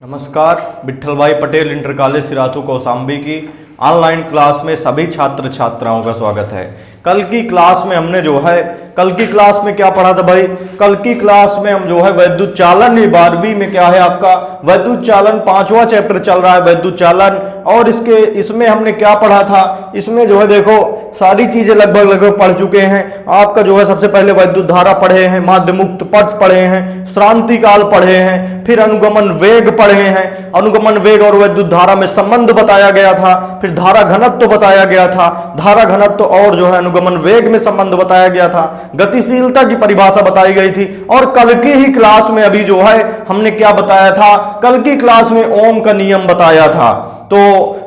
नमस्कार। विट्ठल भाई Patel inter college Sirathu Kaushambi की ऑनलाइन क्लास में सभी छात्र छात्राओं का स्वागत है। कल की क्लास में हमने कल की क्लास में क्या पढ़ा था भाई? कल की क्लास में हम वैद्युत चालन 12वीं में क्या है आपका वैद्युत चालन 5वां चैप्टर चल रहा है वैद्युत चालन। और इसमें हमने क्या पढ़ा था? इसमें देखो सारी चीजें लगभग पढ़ चुके हैं। आपका सबसे पहले वैद्युत धारा पढ़े हैं, माध्य मुक्त पथ पढ़े हैं, श्रांति काल पढ़े हैं, फिर अनुगमन वेग पढ़े हैं। अनुगमन वेग और वैद्युत धारा में संबंध बताया गया था, फिर धारा घनत्व बताया गया था, धारा घनत्व और अनुगमन वेग में संबंध बताया गया था, गतिशीलता की परिभाषा बताई गई थी। और कल की ही क्लास में अभी हमने क्या बताया था? कल की क्लास में ओम का नियम बताया था। तो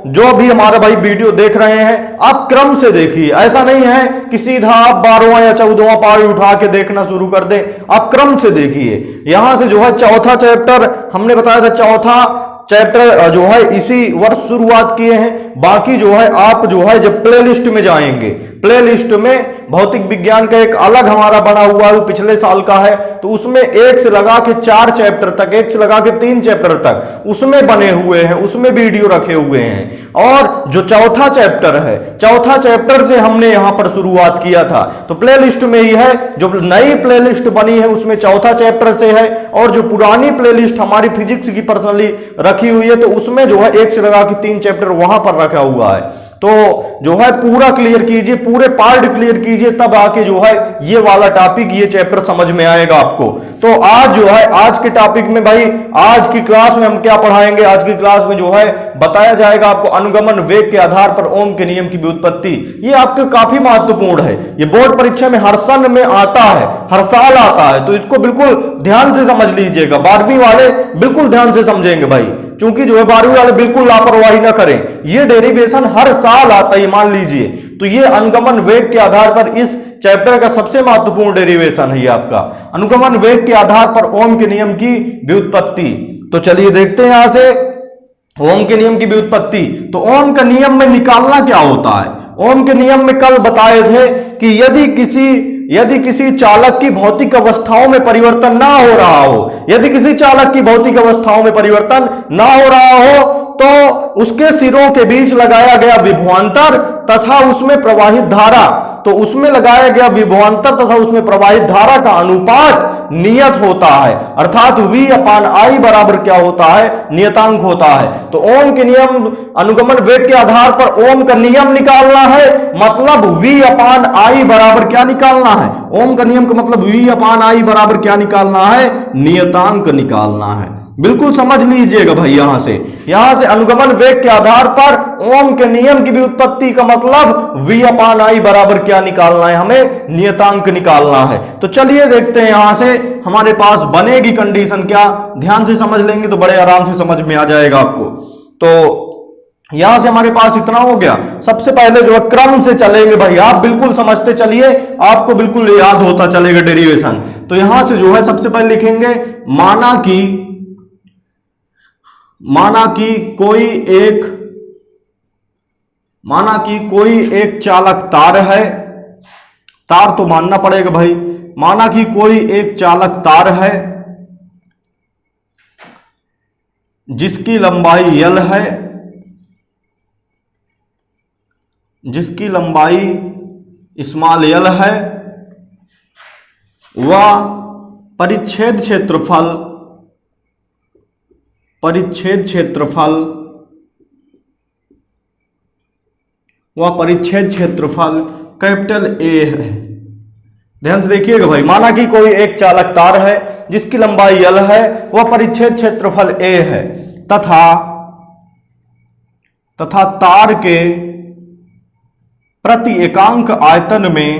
जो भी हमारा भाई वीडियो देख रहे हैं आप क्रम से देखिए, ऐसा नहीं है कि सीधा आप 12वां या 14वां पारी उठा के देखना शुरू कर दें। आप क्रम से देखिए। यहां से चौथा चैप्टर हमने बताया था, चौथा चैप्टर इसी वर्ष शुरुआत किए हैं। बाकी आप जब प्ले लिस्ट में जाएंगे, प्ले लिस्ट में भौतिक विज्ञान का एक अलग हमारा बना हुआ है, पिछले साल का है, तो उसमें 1 से लगा के 4 चैप्टर तक, 1 से लगा के 3 चैप्टर तक उसमें बने हुए हैं, उसमें वीडियो रखे हुए हैं। और जो चौथा चैप्टर है, चौथा चैप्टर से हमने यहां पर शुरुआत किया था, तो प्ले लिस्ट में ही है। जो नई प्ले लिस्ट बनी है उसमें चौथा चैप्टर से है, और जो पुरानी प्ले लिस्ट हमारी फिजिक्स की पर्सनली रखी हुई है तो उसमें 1 से लगा के 3 चैप्टर वहां पर रखा हुआ है। तो पूरा क्लियर कीजिए, पूरे पार्ट क्लियर कीजिए, तब आके ये वाला टॉपिक, ये चैप्टर समझ में आएगा आपको। तो आज आज के टॉपिक में भाई, आज की क्लास में हम क्या पढ़ाएंगे? आज की क्लास में बताया जाएगा आपको अनुगमन वेग के आधार पर ओम के नियम की व्युत्पत्ति। ये आपके काफी महत्वपूर्ण है, ये बोर्ड परीक्षा में हर सन में आता है, हर साल आता है, तो इसको बिल्कुल ध्यान से समझ लीजिएगा। 12वीं वाले बिल्कुल ध्यान से समझेंगे भाई, क्योंकि 12वीं वाले बिल्कुल लापरवाही ना करें। ये डेरिवेशन हर साल आता है, मान लीजिए। तो ये अनुगमन वेग के आधार पर इस चैप्टर का सबसे महत्वपूर्ण डेरिवेशन है ये आपका अनुगमन वेग के आधार पर ओम के नियम की व्युत्पत्ति। तो चलिए देखते हैं यहां से ओम के नियम की व्युत्पत्ति। तो ओम का नियम में निकालना क्या होता है? ओम के नियम में कल बताए थे कि यदि किसी चालक की भौतिक अवस्थाओं में परिवर्तन ना हो रहा हो, यदि किसी चालक की भौतिक अवस्थाओं में परिवर्तन ना हो रहा हो, तो उसके सिरों के बीच लगाया गया विभवांतर तथा उसमें प्रवाहित धारा, तो उसमें लगाया गया विभवांतर तथा उसमें प्रवाहित धारा का अनुपात नियत होता है, अर्थात V/I बराबर क्या होता है? नियतांक होता है। तो ओम के नियम, अनुगमन वेग के आधार पर ओम का नियम निकालना है, मतलब V/I बराबर क्या निकालना है? ओम का नियम का मतलब V/I बराबर क्या निकालना है? नियतांक निकालना है। बिल्कुल समझ लीजिएगा भाई। यहां से अनुगमन वेग के आधार पर ओम के नियम की व्युत्पत्ति का मतलब V/I बराबर क्या निकालना है? हमें नियतांक निकालना है। तो चलिए देखते हैं यहां से हमारे पास बनेगी कंडीशन क्या। ध्यान से समझ लेंगे तो बड़े आराम से समझ में आ जाएगा आपको। तो यहां से हमारे पास इतना हो गया। सबसे पहले क्रम से चलेंगे भाई, आप बिल्कुल समझते चलिए, आपको बिल्कुल याद होता चलेगा डेरिवेशन। तो यहां से सबसे पहले लिखेंगे माना कि कोई एक चालक तार है, तार तो मानना पड़ेगा भाई। माना कि कोई एक चालक तार है जिसकी लंबाई L है, जिसकी लंबाई स्मॉल l है, वह परिच्छेद क्षेत्रफल कैपिटल A है। ध्यान से देखिएगा भाई, माना कि कोई एक चालक तार है जिसकी लंबाई L है, वह परिच्छेद क्षेत्रफल A है, तथा तार के प्रति एकांक आयतन में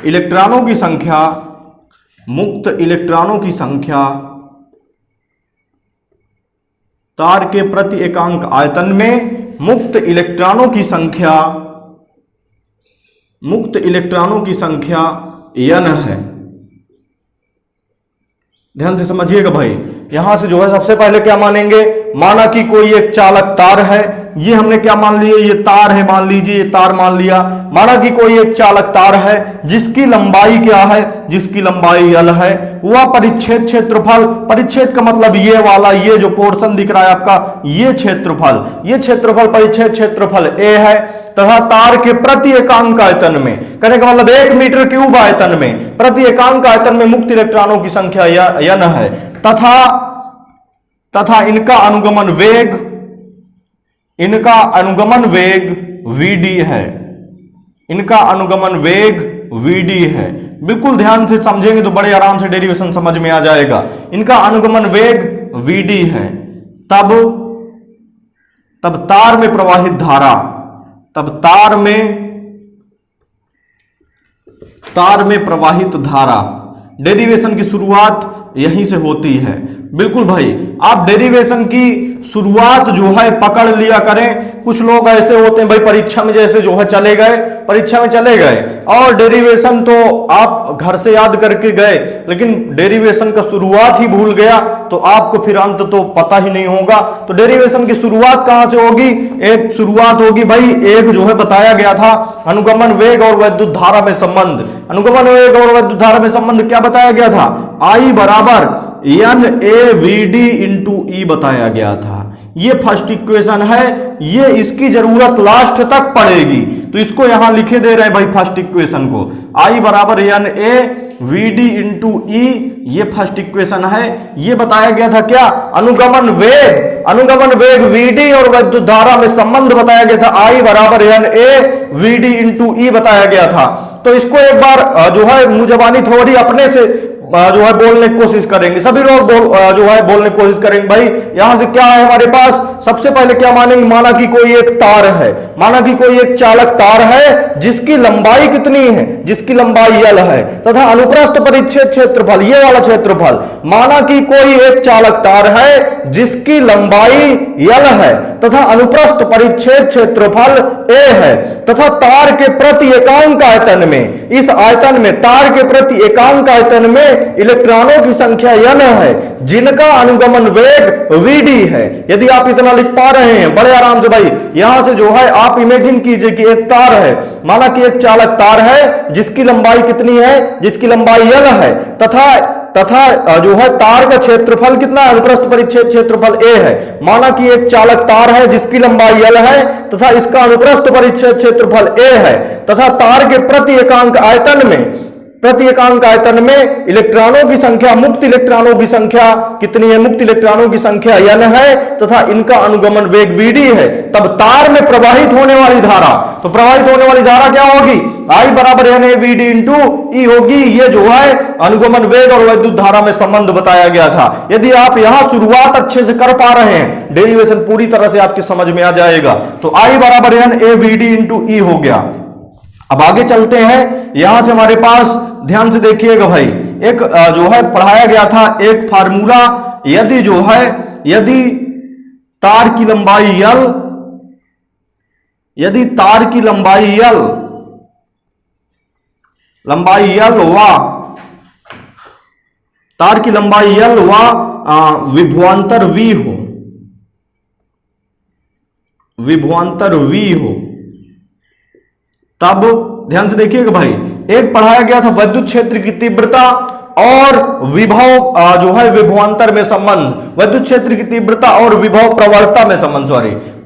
इलेक्ट्रॉनों की संख्या, मुक्त इलेक्ट्रॉनों की संख्या, तार के प्रति एकांक आयतन में मुक्त इलेक्ट्रॉनों की संख्या n है। ध्यान से समझिएगा भाई। यहां से सबसे पहले क्या मानेंगे? माना कि कोई एक चालक तार है ये हमने क्या मान लिया, ये तार है, मान लीजिए ये तार मान लिया। माना कि कोई एक चालक तार है जिसकी लंबाई क्या है, जिसकी लंबाई l है, वह परिच्छेद क्षेत्रफल, परिच्छेद का मतलब ये वाला, ये जो पोर्शन दिख रहा है आपका, ये क्षेत्रफल परिच्छेद क्षेत्रफल a है, तथा तार के प्रति एकांक आयतन में, कहने का मतलब 1 मीटर क्यूब आयतन में, प्रति एकांक आयतन में मुक्त इलेक्ट्रॉनों की संख्या n है, तथा इनका अनुगमन वेग vd है, इनका अनुगमन वेग vd है। बिल्कुल ध्यान से समझेंगे तो बड़े आराम से डेरिवेशन समझ में आ जाएगा। इनका अनुगमन वेग vd है, तब तार में प्रवाहित धारा, तार में प्रवाहित धारा, डेरिवेशन की शुरुआत यहीं से होती है। बिल्कुल भाई, आप डेरिवेशन की शुरुआत जो है पकड़ लिया करें। कुछ लोग ऐसे होते हैं भाई, परीक्षा में जैसे जो है चले गए और डेरिवेशन तो आप घर से याद करके गए, लेकिन डेरिवेशन का शुरुआत ही भूल गया तो आपको फिर अंत तो पता ही नहीं होगा। तो डेरिवेशन की शुरुआत कहां से होगी, एक शुरुआत होगी भाई, एक जो है बताया गया था अनुगमन वेग और वैद्युत धारा में संबंध। अनुगमन वेग और वैद्युत धारा में संबंध क्या बताया गया था, I बराबर NAVD इंटू E बताया गया था। ये फर्स्ट इक्वेशन है, ये इसकी जरूरत लास्ट तक पड़ेगी, तो इसको यहां लिखे दे रहे हैं भाई फर्स्ट इक्वेशन को, I बराबर NAVD इंटू E, ये फर्स्ट इक्वेशन है। ये बताया गया था क्या, अनुगमन वेग VD और वैद्युत धारा में संबंध बताया गया था, I बराबर NAVD इंटू E बताया गया था। तो इसको एक बार जो है मुंह जबानी थोड़ी अपने से जो है बोलने की कोशिश करेंगे, सभी लोग जो है बोलने की कोशिश करेंगे। भाई यहां से क्या है हमारे पास, सबसे पहले क्या मानेंगे, माना कि कोई एक तार है, माना कि कोई एक चालक तार है जिसकी लंबाई कितनी है, जिसकी लंबाई l है, तथा अनुप्रस्थ परिच्छेद क्षेत्रफल, ये वाला क्षेत्रफल, माना कि कोई एक चालक तार है जिसकी लंबाई l है तथा अनुप्रस्थ परिच्छेद क्षेत्रफल a है, तथा तार के प्रति एकांक आयतन में, इस आयतन में तार के प्रति एकांक आयतन में इलेक्ट्रॉनों की संख्या n है, जिनका अनुगमन वेग vd है। यदि आप इतना लिख पा रहे हैं बड़े आराम से भाई, यहां से जो है आप इमेजिन कीजिए कि एक तार है, माना कि एक चालक तार है जिसकी लंबाई कितनी है, जिसकी लंबाई l है, तथा जो है तार का क्षेत्रफल कितना है, अनुप्रस्थ परिच्छेद क्षेत्रफल a है। माना कि एक चालक तार है जिसकी लंबाई l है तथा इसका अनुप्रस्थ परिच्छेद क्षेत्रफल a है, तथा तार के प्रति एकांक आयतन में इलेक्ट्रॉनों की संख्या, मुक्त इलेक्ट्रॉनों की संख्या कितनी है, मुक्त इलेक्ट्रॉनों की संख्या n है, तथा इनका अनुगमन वेग vd है। तब तार में प्रवाहित होने वाली धारा, तो प्रवाहित होने वाली धारा क्या होगी, I बराबर NAVD इंटू E होगी। ये जो है अनुगमन वेग और वैद्युत धारा में संबंध बताया गया था। यदि आप यहां शुरुआत अच्छे से कर पा रहे हैं, डेरिवेशन पूरी तरह से आपकी समझ में आ जाएगा। तो I बराबर NAVD इंटू E हो गया। अब आगे चलते हैं, यहां से हमारे पास ध्यान से देखिएगा भाई, एक जो है पढ़ाया गया था एक फार्मूला, यदि तार की लंबाई l, यदि तार की लंबाई l व तार की लंबाई l व विभवांतर v हो, तब ध्यान से देखिएगा भाई, एक पढ़ाया गया था वैद्युत क्षेत्र की तीव्रता और विभव जो है विभवांतर में संबंध, वैद्युत क्षेत्र की तीव्रता और विभव प्रवणता में संबंध,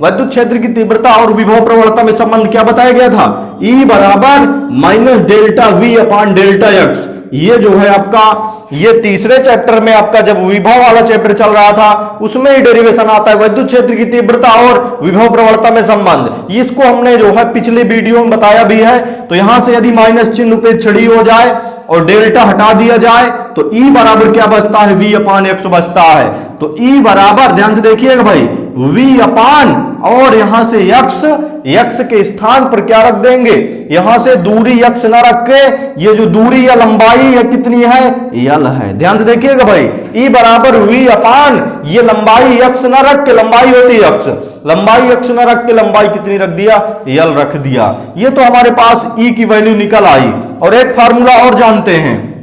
वैद्युत क्षेत्र की तीव्रता और विभव प्रवणता में संबंध क्या बताया गया था, E बराबर माइनस डेल्टा V अपान डेल्टा x। ये जो है आपका, ये तीसरे चैप्टर में आपका जब विभव वाला चैप्टर चल रहा था उसमें ही डेरिवेशन आता है, वैद्युत क्षेत्र की तीव्रता और विभव प्रवणता में संबंध। इसको हमने जो है पिछले वीडियो में बताया भी है। तो यहां से यदि माइनस चिन्ह पे छड़ी हो जाए और डेल्टा हटा दिया जाए तो E बराबर क्या बचता है, V अपान x बचता है। तो E बराबर, ध्यान से देखिएगा भाई, V अपान और यहां से x के स्थान पर क्या रख देंगे, यहां से दूरी x ना रख के ये जो दूरी या लंबाई है कितनी है, l है। ध्यान से देखिएगा भाई, E बराबर V अपान ये लंबाई x ना रख के, लंबाई होती है x, लंबाई x ना रख के लंबाई कितनी रख दिया, l रख दिया। ये तो हमारे पास E की वैल्यू निकल आई। और एक फार्मूला और जानते हैं,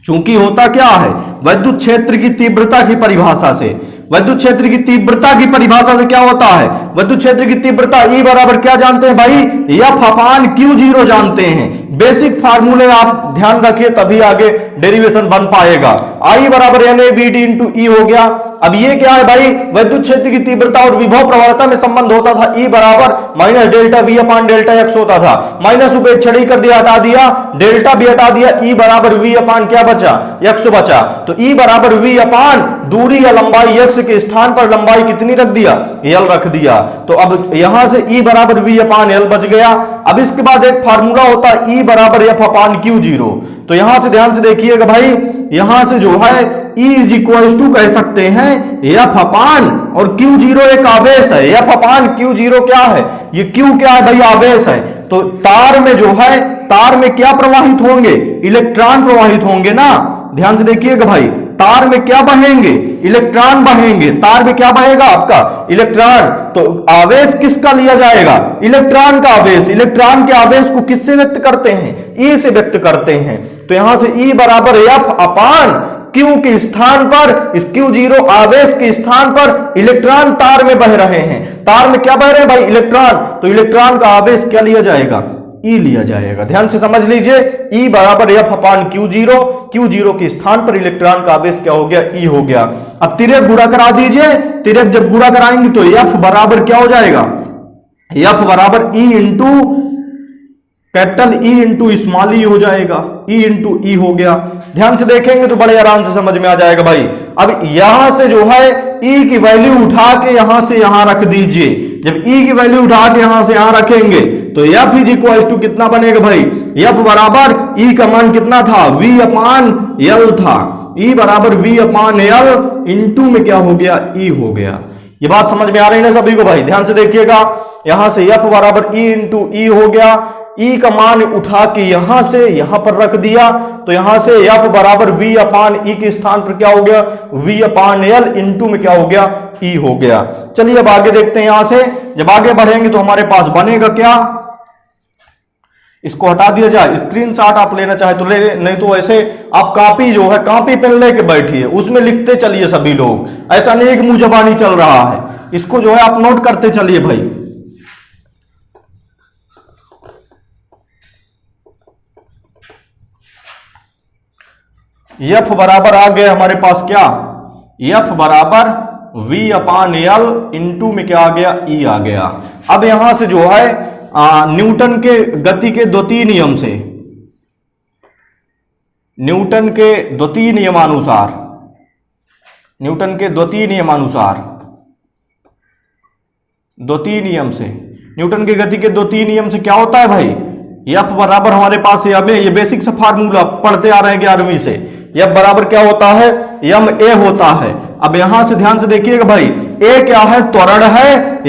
चूंकि होता क्या है, वैद्युत क्षेत्र की तीव्रता की परिभाषा से, विद्युत क्षेत्र की तीव्रता की परिभाषा से क्या होता है, विद्युत क्षेत्र की तीव्रता E बराबर क्या जानते हैं भाई, F अपान Q0 जानते हैं। बेसिक फार्मूले आप ध्यान रखिए तभी आगे डेरिवेशन बन पाएगा। I बराबर NAVD इंटू E हो गया। अब ये क्या है भाई, विद्युत क्षेत्र की तीव्रता और विभव प्रवणता में संबंध होता था E बराबर माइनस डेल्टा V अपान डेल्टा x होता था, माइनस उपेक्षणी कर दिया, हटा दिया, डेल्टा भी हटा दिया, E बराबर V अपान क्या बचा, x बचा। तो E बराबर V अपान दूरी या लंबाई x के स्थान पर लंबाई कितनी रख दिया, L रख दिया। तो अब यहां से E बराबर V अपान L बच गया। अब इसके बाद एक फार्मूला होता है E बराबर F अपान Q0। तो यहां से ध्यान से देखिएगा भाई, यहां से जो है E इज इक्वल टू कह सकते हैं F अपान, और Q0 एक आवेश है, F अपान Q0 क्या है, ये Q क्या है भाई, आवेश है। तो तार में जो है, तार में क्या प्रवाहित होंगे, इलेक्ट्रॉन प्रवाहित होंगे ना। ध्यान से देखिएगा भाई, तार में क्या बहेंगे, इलेक्ट्रॉन बहेंगे। तार में क्या बहेगा आपका, इलेक्ट्रॉन। तो आवेश किसका लिया जाएगा, इलेक्ट्रॉन का आवेश। इलेक्ट्रॉन के आवेश को किससे व्यक्त करते हैं, E से व्यक्त करते हैं। तो यहां से E बराबर F अपान Q के स्थान पर, इस Q0 आवेश के स्थान पर इलेक्ट्रॉन तार में बह रहे हैं। तार में क्या बह रहे हैं भाई, इलेक्ट्रॉन। तो इलेक्ट्रॉन का आवेश क्या लिया जाएगा, E लिया जाएगा। ध्यान से समझ लीजिए, E बराबर F अपान Q0, Q0 के स्थान पर इलेक्ट्रॉन का आवेश क्या हो गया, E हो गया। अब तिर्यक गुणा करा दीजिए, तिर्यक जब गुणा कराएंगे तो F बराबर क्या हो जाएगा, F बराबर E into capital E into small E हो जाएगा, E इंटू E हो गया। ध्यान से देखेंगे तो बड़े आराम से समझ में आ जाएगा भाई। अब यहां से जो है E की वैल्यू उठा के यहां से यहां रख दीजिए। जब E की वैल्यू उठा के यहां से यहां रखेंगे तो F इज इक्वल टू कितना बनेगा भाई, F बराबर E का मान कितना था, V अपान L था। E बराबर V अपान L इंटू में क्या हो गया, E हो गया। ये बात समझ में आ रही है ना सभी को भाई। ध्यान से देखिएगा, यहां से F बराबर E इंटू E हो गया। E का मान उठा के यहां से यहां पर रख दिया, तो यहां से F बराबर V अपान E के स्थान पर क्या हो गया, V अपान L इंटू में क्या हो गया, E हो गया। चलिए अब आगे देखते हैं। यहां से जब आगे बढ़ेंगे तो हमारे पास बनेगा क्या, इसको हटा दिया जाए। स्क्रीनशॉट आप लेना चाहे तो ले, नहीं तो ऐसे आप कॉपी जो है, कॉपी पेन लेके बैठिए, उसमें लिखते चलिए सभी लोग। ऐसा नहीं कि मुंह जबानी चल रहा है, इसको जो है आप नोट करते चलिए भाई। F बराबर आ गए हमारे पास क्या, F बराबर V अपान L इंटू में क्या आ गया, E आ गया। अब यहां से जो है न्यूटन के गति के द्वितीय नियम से, न्यूटन के द्वितीय नियमानुसार, न्यूटन के द्वितीय नियमानुसार, द्वितीय नियम से, न्यूटन के गति के द्वितीय नियम से क्या होता है भाई, F बराबर हमारे पास ये बेसिक सा फार्मूला पढ़ते आ रहे हैं 11वीं से। F बराबर क्या होता है, ma होता है। अब यहां से ध्यान से देखिएगा भाई, A क्या है, त्वरण है,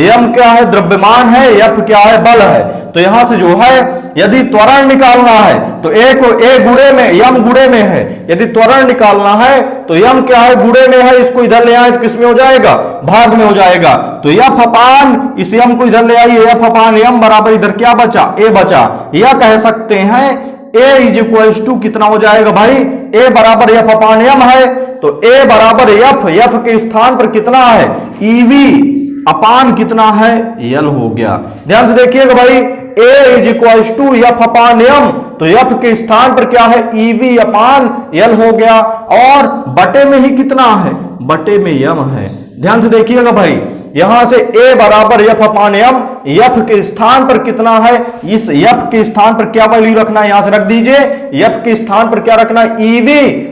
m क्या है, द्रव्यमान है, F क्या है, बल है। तो यहां से जो है यदि त्वरण निकालना है तो A को A गुणे में, m गुणे में है। यदि त्वरण निकालना है तो m क्या है, गुणे में है, इसको इधर ले आए तो किस में हो जाएगा, भाग में हो जाएगा। तो F अपान, इस m को इधर ले आइए, F अपान m बराबर इधर क्या बचा, A बचा। यह कह सकते हैं A इज इक्वल टू कितना हो जाएगा भाई, A बराबर F अपान m है। तो A बराबर F के स्थान पर कितना है, EV अपान कितना है, L हो गया। ध्यान से देखिएगा भाई, A is equal to F upon m, तो F के स्थान पर क्या है, EV अपान L हो गया। और बटे में ही कितना है, बटे में m है। ध्यान से देखिएगा भाई, यहां से A बराबर F अपान m, F के स्थान पर कितना है, इस F के स्थान पर क्या वैल्यू रखना है, यहां से रख दीजिए। F के स्थान पर क्या रखना है, EV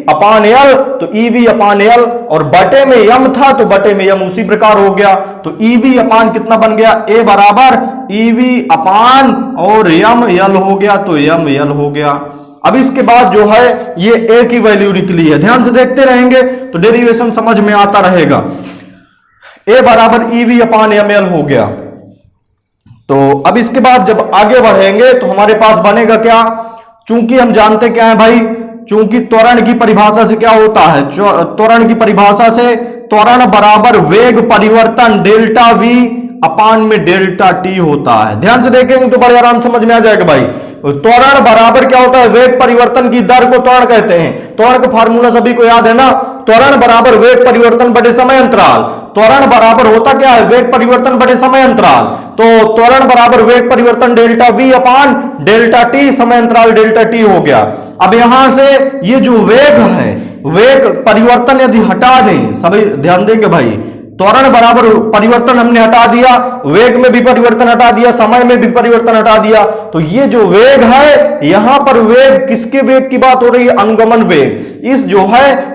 अपान L, तो EV अपान L, और बटे में m था तो बटे में m उसी प्रकार हो गया। तो EV अपान कितना बन गया, A बराबर EV अपान और m L हो गया, तो m L हो गया। अब इसके बाद जो है ये A की वैल्यू निकली है, ध्यान से देखते रहेंगे तो डेरिवेशन समझ में आता रहेगा। A बराबर EV अपान ml हो गया। तो अब इसके बाद जब आगे बढ़ेंगे तो हमारे पास बनेगा क्या, चूंकि हम जानते क्या है भाई, चूंकि त्वरण की परिभाषा से क्या होता है, त्वरण की परिभाषा से त्वरण बराबर वेग परिवर्तन डेल्टा V अपान में डेल्टा T होता है। ध्यान से देखेंगे तो बड़े आराम समझ में आ जाएगा भाई। त्वरण बराबर क्या होता है, वेग परिवर्तन की दर को त्वरण कहते हैं। त्वरण का फार्मूला सभी को याद है ना, त्वरण बराबर वेग परिवर्तन बटे समय अंतराल। त्वरण बराबर होता क्या है, वेग परिवर्तन बटे समय अंतराल। तो त्वरण बराबर वेग परिवर्तन delta V upon delta T, समय अंतराल डेल्टा टी हो गया। अब यहां से ये जो वेग है, वेग परिवर्तन यदि हटा दें, सभी ध्यान देंगे भाई, त्वरण बराबर परिवर्तन हमने हटा दिया, वेग में भी परिवर्तन हटा दिया, समय में भी परिवर्तन हटा दिया, तो ये जो वेग है, यहां पर वेग किसके वेग की बात हो रही है, अनुगमन वेग। इस जो है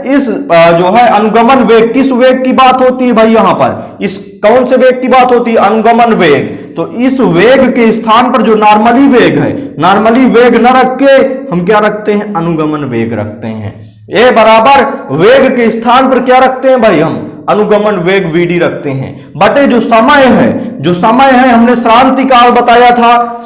अनुगमन वेग, किस वेग की बात होती है भाई, यहां पर इस कौन से वेग की बात होती है, अनुगमन वेग। तो इस वेग के स्थान पर जो नॉर्मली वेग है, नॉर्मली वेग न रख के हम क्या रखते हैं, अनुगमन वेग रखते हैं। ए बराबर वेग के स्थान पर क्या रखते हैं भाई, हम अनुगमन वेग वीडी रखते हैं, बटे जो समय है हमने श्रांति काल बताया था।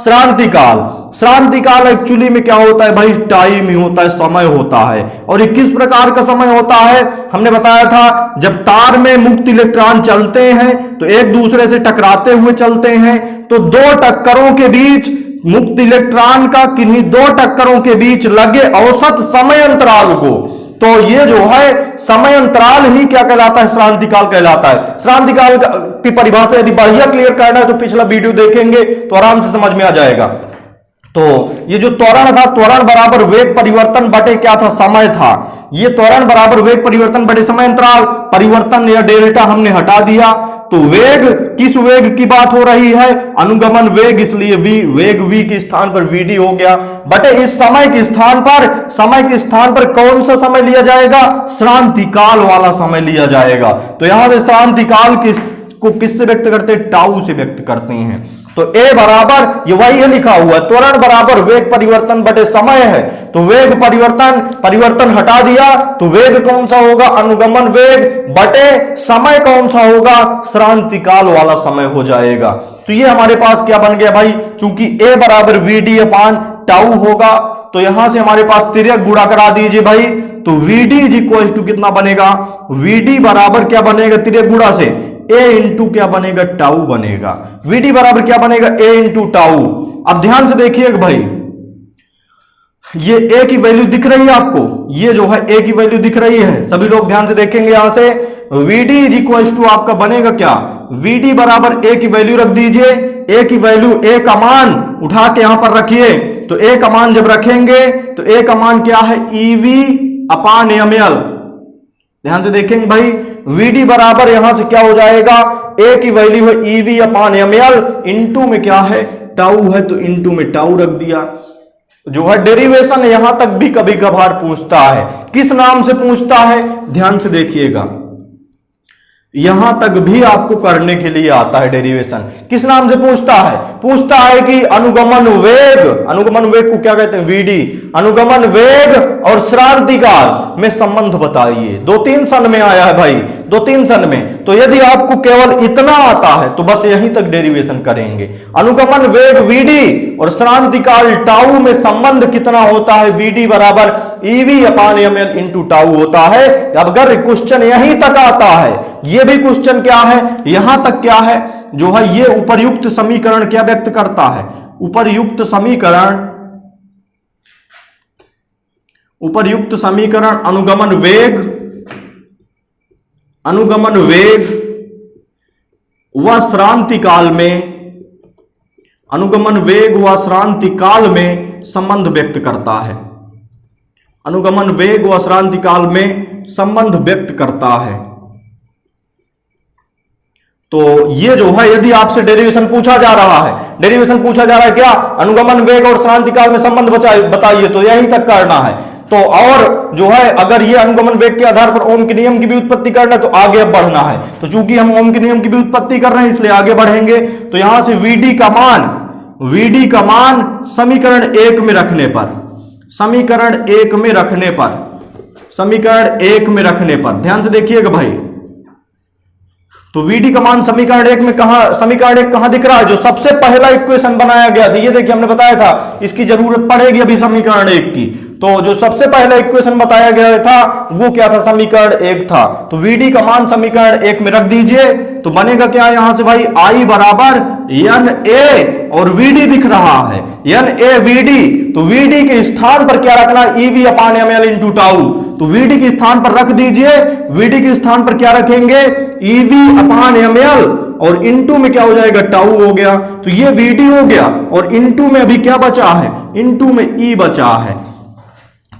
श्रांति काल एक्चुअली में क्या होता है भाई, टाइम ही होता है, समय होता है। और ये किस प्रकार का समय होता है, हमने बताया था, जब तार में मुक्त इलेक्ट्रॉन चलते हैं तो एक दूसरे से टकराते हुए चलते हैं, तो दो टक्करों के बीच, मुक्त इलेक्ट्रॉन का किन्हीं दो टक्करों के बीच लगे औसत समय अंतराल को, तो ये जो है समय अंतराल ही क्या कहलाता है, श्रांति काल कहलाता है। श्रांति काल की परिभाषा यदि बढ़िया क्लियर करना है तो पिछला वीडियो देखेंगे तो आराम से समझ में आ जाएगा। तो ये जो त्वरण था, त्वरण बराबर वेग परिवर्तन बटे क्या था, समय था। ये त्वरण बराबर वेग परिवर्तन बटे समय अंतराल, परिवर्तन या डेल्टा हमने हटा दिया, तो वेग, किस वेग की बात हो रही है, अनुगमन वेग, इसलिए वेग v के स्थान पर vd हो गया, बटे इस समय के स्थान पर कौन सा समय लिया जाएगा, श्रांति काल वाला समय लिया जाएगा। तो यहां से श्रांति काल को किससे व्यक्त करते हैं, टाउ से व्यक्त करते हैं। तो ए बराबर, ये वही है लिखा हुआ, त्वरण बराबर वेग परिवर्तन बटे समय है, तो वेग परिवर्तन हटा दिया, तो वेग कौन सा होगा, अनुगमन वेग, बटे समय कौन सा होगा, श्रांति काल वाला समय हो जाएगा। तो ये हमारे पास क्या बन गया भाई, चूंकि ए बराबर वीडी अपान टाउ होगा, तो यहां से हमारे पास तिर्यक गुणा करा दीजिए भाई, तो वीडी इज इक्वल टू कितना बनेगा, वीडी बराबर क्या बनेगा, तिर्यक गुणा से ए इंटू क्या बनेगा, टाउ बनेगा। वीडी बराबर क्या बनेगा, ए इंटू टाउ। अब ध्यान से देखिएगा भाई, ये ए की वैल्यू दिख रही है आपको, ये जो है ए की वैल्यू दिख रही है, सभी लोग ध्यान से देखेंगे। यहां से वीडी इज इक्वल टू आपका बनेगा क्या, वीडी बराबर ए की वैल्यू रख दीजिए, ए की वैल्यू, ए का मान उठा के यहां पर रखिए, तो ए का मान जब रखेंगे तो ए का मान क्या है, ईवी अपान एमएल। ध्यान से देखेंगे भाई, वीडी बराबर यहां से क्या हो जाएगा, ए की वैल्यू है ईवी अपान एमएल, इनटू में क्या है, टाउ है, तो इनटू में टाउ रख दिया। जो है डेरिवेशन यहां तक भी कभी कभार पूछता है, किस नाम से पूछता है, ध्यान से देखिएगा, यहां तक भी आपको करने के लिए आता है डेरिवेशन। किस नाम से पूछता है कि अनुगमन वेग को क्या कहते हैं, वीडी, अनुगमन वेग और श्रांति काल में संबंध बताइए। 2-3 सन में आया है भाई, 2-3 सन में। तो यदि आपको केवल इतना आता है तो बस यहीं तक डेरिवेशन करेंगे। अनुगमन वेग वीडी और श्रांति काल टाउ में संबंध कितना होता है, वीडी बराबर ईवी अपान एमएल इंटू टाउ होता है। अगर क्वेश्चन यहीं तक आता है, ये भी क्वेश्चन क्या है, यहां तक क्या है, जो है ये उपर्युक्त समीकरण क्या व्यक्त करता है, उपर्युक्त समीकरण अनुगमन वेग व श्रांति काल में, अनुगमन वेग व श्रांति काल में संबंध व्यक्त करता है, अनुगमन वेग व श्रांति काल में संबंध व्यक्त करता है। तो ये जो है, यदि आपसे डेरिवेशन पूछा जा रहा है क्या, अनुगमन वेग और श्रांति काल में संबंध बताइए, तो यहीं तक करना है। तो और जो है, अगर ये अनुगमन वेग के आधार पर ओम के नियम की भी उत्पत्ति करना है तो आगे अब बढ़ना है। तो चूंकि हम ओम के नियम की भी उत्पत्ति कर रहे हैं इसलिए आगे बढ़ेंगे। तो यहां से वीडी का मान समीकरण 1 में रखने पर ध्यान से देखिएगा भाई, तो वीडी का मान समीकरण 1 में कहां दिख रहा है, जो सबसे पहला इक्वेशन बनाया गया था। ये देखिए हमने बताया था इसकी जरूरत पड़ेगी अभी समीकरण 1 की। तो जो सबसे पहला इक्वेशन बताया गया था वो क्या था, समीकरण 1 था। तो वीडी का मान समीकरण 1 में रख दीजिए, तो बनेगा क्या यहां से भाई, आई बराबर एन ए और वीडी दिख रहा है, एन ए वीडी। तो वीडी के स्थान पर क्या रखना, ईवी अपान एमएल इंटू टाउ। तो वीडी के स्थान पर रख दीजिए, वीडी के स्थान पर क्या रखेंगे, ईवी अपान एमएल, और इनटू में क्या हो जाएगा, टाउ हो गया। तो ये वीडी हो गया, और इनटू में अभी क्या बचा है, इनटू में ई बचा है।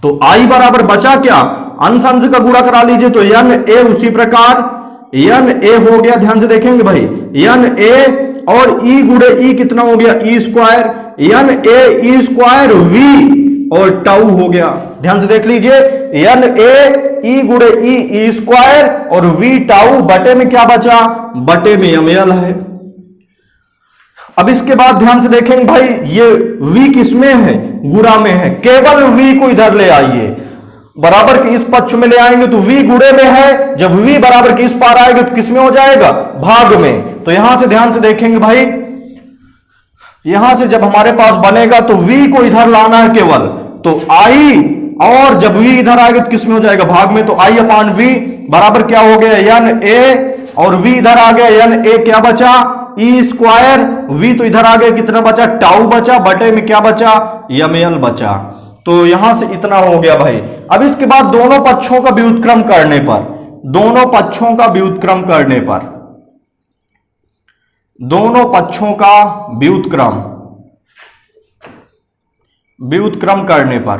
तो आई बराबर बचा क्या, अंश अंश का गुणा करा लीजिए, तो एन ए उसी प्रकार एन ए हो गया, ध्यान से देखेंगे भाई, एन ए और ई गुणे ई कितना हो गया, ई स्क्वायर, एन ए ई स्क्वायर वी और टाउ हो गया। ध्यान से देख लीजिए, एन ए ई गुणे ई स्क्वायर और वी टाउ, बटे में क्या बचा, बटे में एमएल है। अब इसके बाद ध्यान से देखेंगे भाई, ये v किसमें है, गुणा में है, केवल v को इधर ले आइए, बराबर के इस पक्ष में ले आएंगे तो v गुणे में है, जब v बराबर के इस पार आएगा तो किसमें हो जाएगा, भाग में। तो यहां से ध्यान से देखेंगे भाई, यहां से जब हमारे पास बनेगा तो v को इधर लाना है केवल, तो i, और जब v इधर आएगा तो किसमें हो जाएगा, भाग में। तो i अपान v बराबर क्या हो गया, एन ए, और v इधर आ गया, एन ए क्या बचा, ई स्क्वायर, v तो इधर आ गया, कितना बचा, टाउ बचा, बटे में क्या बचा, एमएल बचा। तो यहां से इतना हो गया भाई। अब इसके बाद दोनों पक्षों का व्युत्क्रम करने पर, दोनों पक्षों का व्युत्क्रम करने पर, दोनों पक्षों का व्युत्क्रम, व्युत्क्रम करने पर,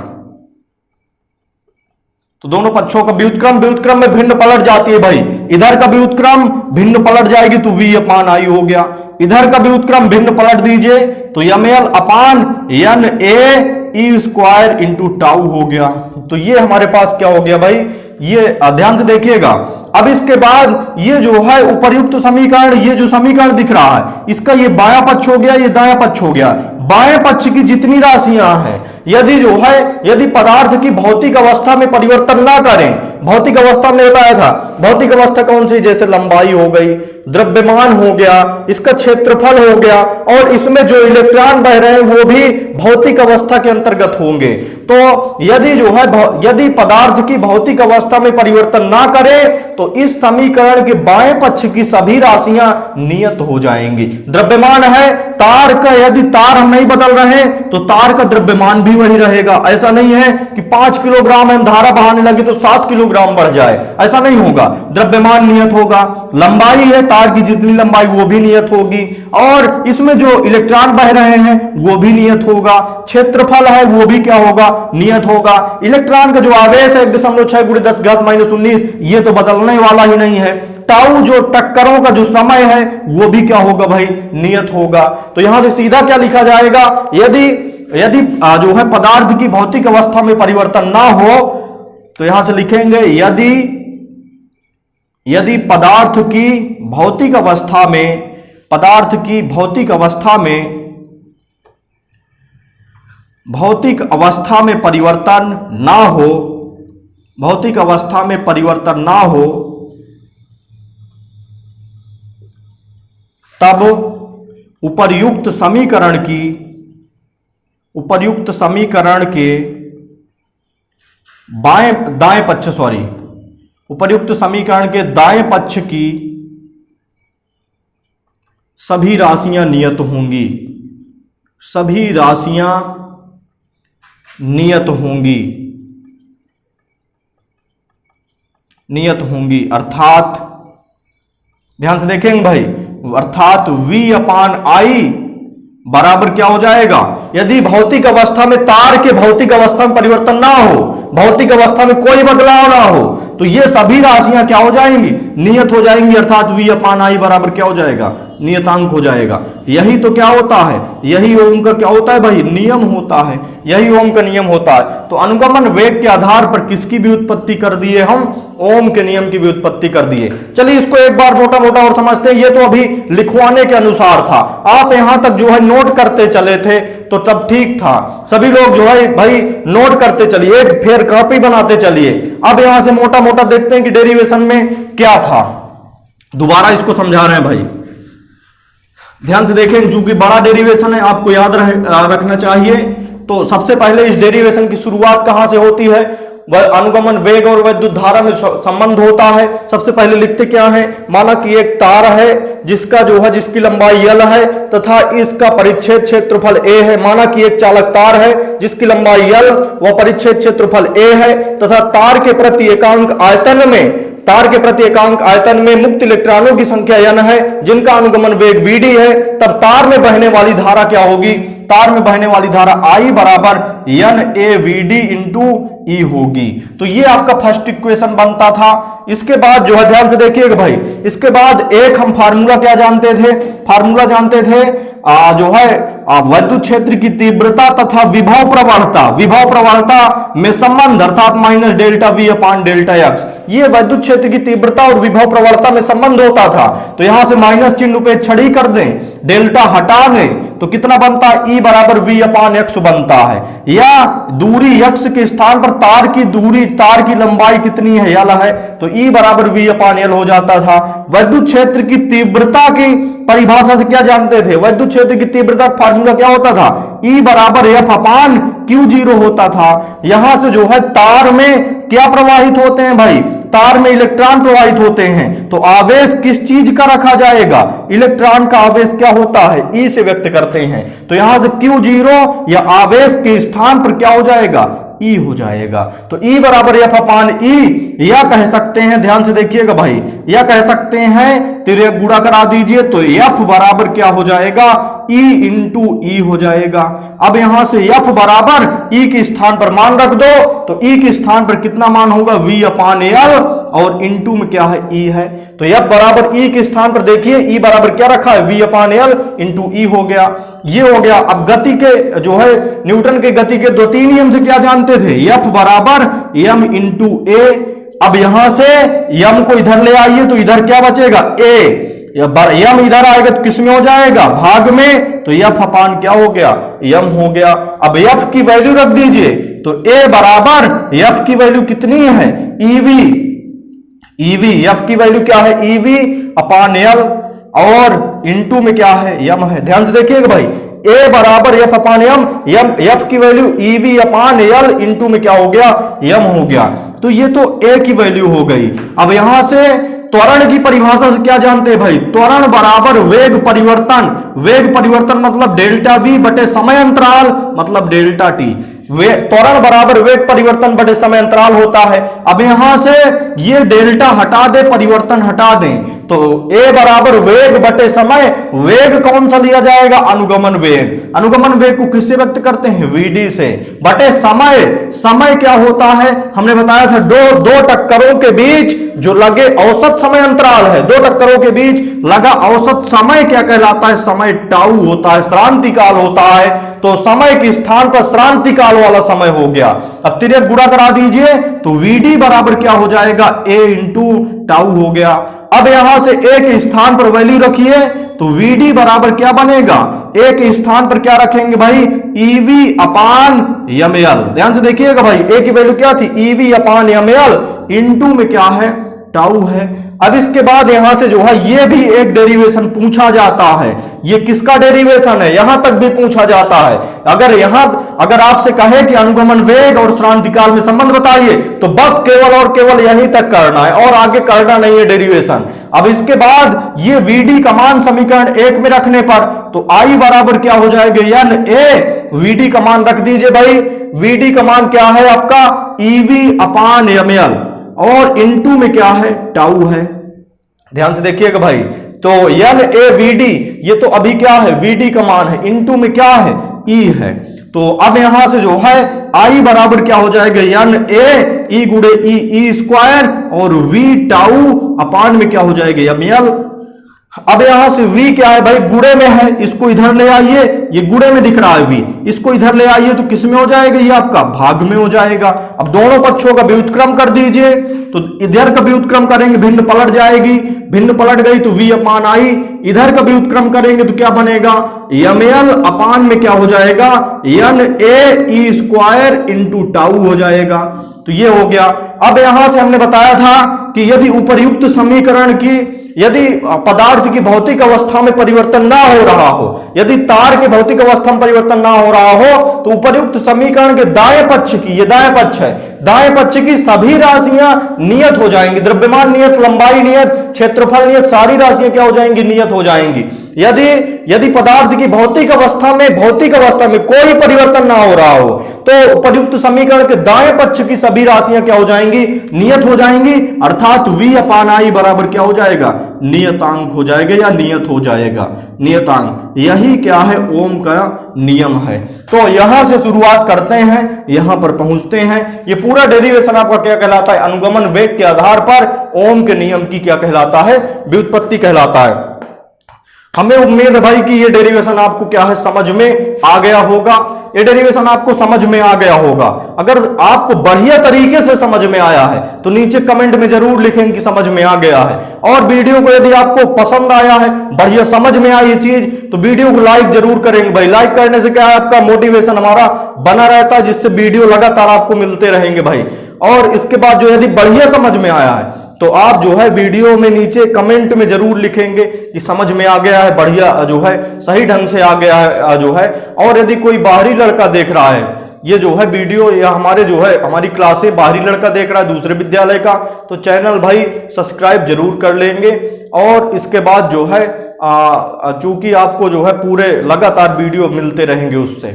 तो दोनों पक्षों का व्युत्क्रम, व्युत्क्रम में भिन्न पलट जाती है भाई, इधर का व्युत्क्रम भिन्न पलट जाएगी तो v अपान आई हो गया, इधर का व्युत्क्रम भिन्न पलट दीजिए तो एमएल अपान एन ए ई स्क्वायर इंटू टाउ हो गया। तो ये हमारे पास क्या हो गया भाई, ये ध्यान से देखिएगा। अब इसके बाद ये जो है उपर्युक्त समीकरण, ये जो समीकरण दिख रहा है, इसका ये बायां पक्ष हो गया, ये दायां पक्ष हो गया। बाएं पक्ष की जितनी राशियां हैं, यदि जो है, यदि पदार्थ की भौतिक अवस्था में परिवर्तन ना करें, भौतिक अवस्था में बताया था, भौतिक अवस्था कौन सी, जैसे लंबाई हो गई, द्रव्यमान हो गया, इसका क्षेत्रफल हो गया, और इसमें जो इलेक्ट्रॉन बह रहे हैं वो भी भौतिक अवस्था के अंतर्गत होंगे। तो यदि जो है, यदि पदार्थ की भौतिक अवस्था में परिवर्तन ना करे तो इस समीकरण के बाएं पक्ष की सभी राशियां नियत हो जाएंगी। द्रव्यमान है तार का, यदि तार हम नहीं बदल रहे तो तार का द्रव्यमान भी वही रहेगा। ऐसा नहीं है कि 5 किलोग्राम हम धारा बहाने लगे तो 7 किलोग्राम बढ़ जाए, ऐसा नहीं होगा। द्रव्यमान नियत होगा, लंबाई है तार की जितनी लंबाई वो भी नियत होगी, और इसमें जो इलेक्ट्रॉन बह रहे हैं वो भी नियत होगा, क्षेत्रफल है वो भी क्या होगा, नियत होगा। इलेक्ट्रॉन का जो आवेश है 1.6 × 10⁻19, ये तो बदलने वाला ही नहीं है। टाउ जो टक्करों का जो समय है वो भी क्या होगा भाई, नियत होगा। तो यहां से सीधा क्या लिखा जाएगा, यदि जो है पदार्थ की भौतिक अवस्था में परिवर्तन ना हो तो यहां से लिखेंगे यदि पदार्थ की भौतिक अवस्था में, पदार्थ की भौतिक अवस्था में, भौतिक अवस्था में परिवर्तन ना हो, भौतिक अवस्था में परिवर्तन ना हो, तब उपर्युक्त समीकरण की, उपर्युक्त समीकरण के दाएं पक्ष, उपर्युक्त समीकरण के दाएं पक्ष की सभी राशियां नियत होंगी, सभी राशियां नियत होंगी, नियत होंगी। अर्थात ध्यान से देखेंगे भाई, अर्थात v अपान आई बराबर क्या हो जाएगा, यदि भौतिक अवस्था में, तार के भौतिक अवस्था में परिवर्तन ना हो, भौतिक अवस्था में कोई बदलाव ना हो, तो ये सभी राशियां क्या हो जाएंगी, नियत हो जाएंगी। अर्थात v अपान आई बराबर क्या हो जाएगा, नियतांक हो जाएगा। यही तो क्या होता है, यही ओम का क्या होता है भाई, नियम होता है, यही ओम का नियम होता है। तो अनुगमन वेग के आधार पर किसकी भी उत्पत्ति कर दिए हम, ओम के नियम की भी उत्पत्ति कर दिए। चलिए इसको एक बार मोटा मोटा और समझते हैं। ये तो अभी लिखवाने के अनुसार था, आप यहां तक जो है नोट करते चले थे तो तब ठीक था। सभी लोग जो है भाई नोट करते चलिए, फिर कॉपी बनाते चलिए। अब यहां से मोटा मोटा देखते हैं कि डेरिवेशन में क्या था, दोबारा इसको समझा रहे हैं भाई, ध्यान से देखें। चूंकि बड़ा डेरिवेशन है, आपको याद रखना चाहिए। तो सबसे पहले इस डेरिवेशन की शुरुआत कहां से होती है, अनुगमन वेग और विद्युत धारा में संबंध होता है। सबसे पहले लिखते क्या है, माना कि एक तार है जिसका जो है जिसकी लंबाई L है तथा इसका परिच्छेद क्षेत्रफल A है। माना कि एक चालक तार है जिसकी लंबाई L व परिच्छेद क्षेत्रफल A है तथा तार के प्रति एकांक आयतन में मुक्त इलेक्ट्रॉनों की संख्या n है जिनका अनुगमन वेग Vd है। तब तार में बहने वाली धारा क्या होगी, तार में बहने वाली धारा I बराबर NaVd इंटू E होगी। तो ये आपका फर्स्ट इक्वेशन बनता था। इसके बाद जो है ध्यान से देखिएगा भाई, इसके बाद एक हम फार्मूला क्या जानते थे, फार्मूला जानते थे जो है विद्युत क्षेत्र की तीव्रता तथा विभव प्रवणता में संबंध अर्थात माइनस डेल्टा V अपान डेल्टा एक्स। ये विद्युत क्षेत्र की तीव्रता और विभव प्रवणता में संबंध होता था। तो यहां से माइनस चिन्ह पे छड़ी कर दें, डेल्टा हटा दें तो कितना बनता है, E बराबर V अपान एक्स बनता है। या दूरी x के स्थान पर तार की दूरी, तार की लंबाई कितनी है, L है, तो E बराबर V अपान L हो जाता था। विद्युत क्षेत्र की तीव्रता की परिभाषा से क्या जानते थे, विद्युत क्षेत्र की तीव्रता का फार्मूला क्या होता था, E बराबर F अपान Q0 होता था। यहां से जो है तार में क्या प्रवाहित होते हैं भाई, तार में इलेक्ट्रॉन प्रवाहित होते हैं। तो आवेश किस चीज का रखा जाएगा, इलेक्ट्रॉन का आवेश क्या होता है, E से व्यक्त करते हैं। तो यहां से Q0 या आवेश के स्थान पर क्या हो जाएगा, E हो जाएगा। तो E बराबर F अपान E, या कह सकते हैं, ध्यान से देखिएगा भाई, या कह सकते हैं तिर्यक गुणा करा दीजिए तो F बराबर क्या हो जाएगा, E इंटू E हो जाएगा। अब यहां से F बराबर E के स्थान पर मान रख दो तो E के स्थान पर कितना मान होगा, V अपान L, और इंटू में क्या है, E है। तो F बराबर E के स्थान पर देखिए E बराबर क्या रखा है, V अपान L इंटू E हो गया। ये हो गया। अब गति के जो है न्यूटन के गति के द्वितीय नियम से क्या जानते थे, F बराबर m इंटू A। अब यहां से m को इधर ले आइए तो इधर क्या बचेगा, A। m इधर आएगा तो किस में हो जाएगा, भाग में, तो F अपान क्या हो गया, m हो गया। अब F की वैल्यू रख दीजिए तो A बराबर F की वैल्यू कितनी है, EV F की वैल्यू क्या है, EV अपान L, और इंटू में क्या है, m है। ध्यान से देखिएगा भाई, A बराबर F अपान m, F की वैल्यू EV अपान L इंटू में क्या हो गया, m हो गया। तो ये तो A की वैल्यू हो गई। अब यहां से त्वरण की परिभाषा से क्या जानते हैं भाई, त्वरण बराबर वेग परिवर्तन मतलब डेल्टा V बटे समय अंतराल मतलब डेल्टा T। त्वरण बराबर वेग परिवर्तन बटे समय अंतराल होता है। अब यहां से ये डेल्टा हटा दे, परिवर्तन हटा दें, तो A बराबर वेग बटे समय, वेग कौन सा लिया जाएगा, अनुगमन वेग को किससे व्यक्त करते हैं, Vd से, बटे समय क्या होता है, हमने बताया था दो टक्करों के बीच जो लगे औसत समय अंतराल है, दो टक्करों के बीच लगा औसत समय क्या कहलाता है, समय टाउ होता है, श्रांति काल होता है। तो समय के स्थान पर श्रांति काल वाला समय हो गया। अब तिर्यक गुणा करा दीजिए तो Vd बराबर क्या हो जाएगा, A इंटू टाउ हो गया। अब यहां से A के स्थान पर वैल्यू रखिए तो Vd बराबर क्या बनेगा, A के स्थान पर क्या रखेंगे भाई, EV अपान ml। ध्यान से देखिएगा भाई, A की वैल्यू क्या थी, EV अपान ml, इंटू में क्या है, टाउ है। अब इसके बाद यहां से जो है ये भी एक डेरिवेशन पूछा जाता है। ये किसका डेरिवेशन है, यहां तक भी पूछा जाता है। अगर आपसे कहे कि अनुगमन वेग और श्रांति काल में संबंध बताइए तो बस केवल और केवल यहीं तक करना है और आगे करना नहीं है डेरिवेशन। अब इसके बाद ये Vd का मान समीकरण 1 में रखने पर तो I बराबर क्या हो जाएगा, Na। Vd का मान रख दीजिए भाई, Vd का मान क्या है आपका, EV अपान ml, और इंटू में क्या है, टाउ है। ध्यान से देखिएगा भाई, तो NaVd ये तो अभी क्या है, Vd का मान है, इंटू में क्या है, E है। तो अब यहां से जो है I बराबर क्या हो जाएगा, Na E गुणे E स्क्वायर, और V टाउ अपान में क्या हो जाएगा, ml। अब यहां से V क्या है भाई, गुणे में है, इसको इधर ले आइए, ये गुणे में दिख रहा है V, इसको इधर ले आइए तो किस में हो जाएगा, ये आपका भाग में हो जाएगा। अब दोनों पक्षों का व्युत्क्रम कर दीजिए तो इधर का व्युत्क्रम करेंगे भिन्न पलट जाएगी, भिन्न पलट गई तो V अपान I, इधर का व्युत्क्रम करेंगे तो क्या बनेगा, ml अपान में क्या हो जाएगा, Na E square into tau हो जाएगा। तो ये हो गया। अब यहां से हमने बताया था कि यदि उपर्युक्त समीकरण की यदि पदार्थ की भौतिक अवस्था में परिवर्तन ना हो रहा हो, यदि तार के भौतिक अवस्था में परिवर्तन ना हो रहा हो, तो उपर्युक्त समीकरण के दाएं पक्ष की, ये दाएं पक्ष है, दाएं पक्ष की सभी राशियां नियत हो जाएंगी। द्रव्यमान नियत, लंबाई नियत, क्षेत्रफल नियत, सारी राशियां क्या हो जाएंगी? नियत हो जाएंगी। यदि पदार्थ की भौतिक अवस्था में कोई परिवर्तन ना हो रहा हो, तो उपयुक्त समीकरण के दाएं पक्ष की सभी राशियां क्या हो जाएंगी? नियत हो जाएंगी। अर्थात v/i बराबर क्या हो जाएगा? नियतांक हो जाएगा या नियत हो जाएगा, नियतांक। यही क्या है? ओम का नियम है। तो यहां से शुरुआत करते हैं, यहां पर पहुंचते हैं। ये पूरा डेरिवेशन आपका क्या कहलाता है? अनुगमन वेग के आधार पर ओम के नियम की क्या कहलाता है? व्युत्पत्ति कहलाता है। हमें उम्मीद है भाई कि ये डेरिवेशन आपको क्या है? समझ में आ गया होगा। ये डेरिवेशन आपको समझ में आ गया होगा। अगर आपको बढ़िया तरीके से समझ में आया है तो नीचे कमेंट में जरूर लिखें कि समझ में आ गया है। और वीडियो को यदि आपको पसंद आया है, बढ़िया समझ में आई ये चीज, तो वीडियो को लाइक जरूर करेंगे भाई। लाइक करने से क्या है? आपका मोटिवेशन हमारा बना रहता है, जिससे वीडियो लगातार आपको मिलते रहेंगे भाई। और इसके बाद जो यदि बढ़िया समझ में आया है तो आप जो है वीडियो में नीचे कमेंट में जरूर लिखेंगे कि समझ में आ गया है, बढ़िया जो है सही ढंग से आ गया है जो है। और यदि कोई बाहरी लड़का देख रहा है ये जो है वीडियो, या हमारे जो है हमारी क्लासें बाहरी लड़का देख रहा है दूसरे विद्यालय का, तो चैनल भाई सब्सक्राइब जरूर कर लेंगे। और इसके बाद जो है चूंकि आपको जो है पूरे लगातार वीडियो मिलते रहेंगे उससे।